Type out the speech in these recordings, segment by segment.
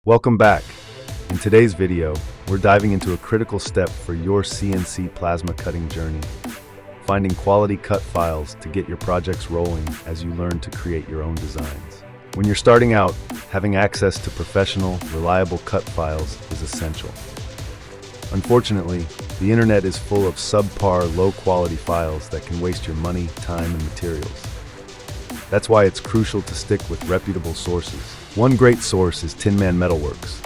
Welcome back. In today's video, we're diving into a critical step for your CNC plasma cutting journey. Finding quality cut files to get your projects rolling as you learn to create your own designs. When you're starting out, having access to professional, reliable cut files is essential. Unfortunately, the internet is full of subpar, low-quality files that can waste your money, time, and materials. That's why it's crucial to stick with reputable sources. One great source is Tin Man Metalworks.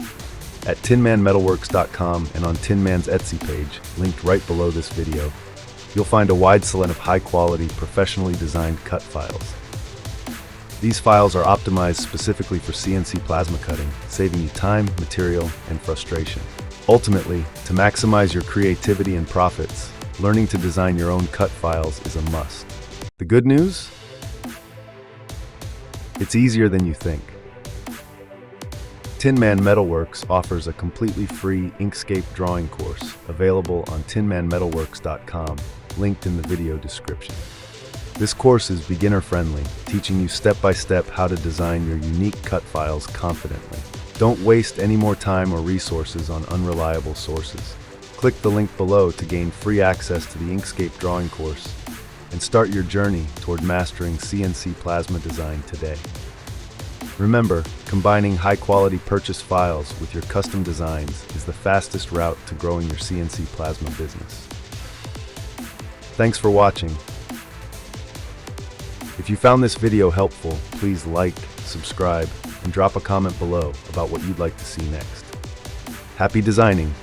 At tinmanmetalworks.com and on Tin Man's Etsy page, linked right below this video, you'll find a wide selection of high-quality, professionally designed cut files. These files are optimized specifically for CNC plasma cutting, saving you time, material, and frustration. Ultimately, to maximize your creativity and profits, learning to design your own cut files is a must. The good news? It's easier than you think. Tin Man Metalworks offers a completely free Inkscape drawing course available on tinmanmetalworks.com, linked in the video description. This course is beginner-friendly, teaching you step-by-step how to design your unique cut files confidently. Don't waste any more time or resources on unreliable sources. Click the link below to gain free access to the Inkscape drawing course and start your journey toward mastering CNC plasma design today. Remember, combining high-quality purchase files with your custom designs is the fastest route to growing your CNC plasma business. Thanks for watching. If you found this video helpful, please like, subscribe, and drop a comment below about what you'd like to see next. Happy designing!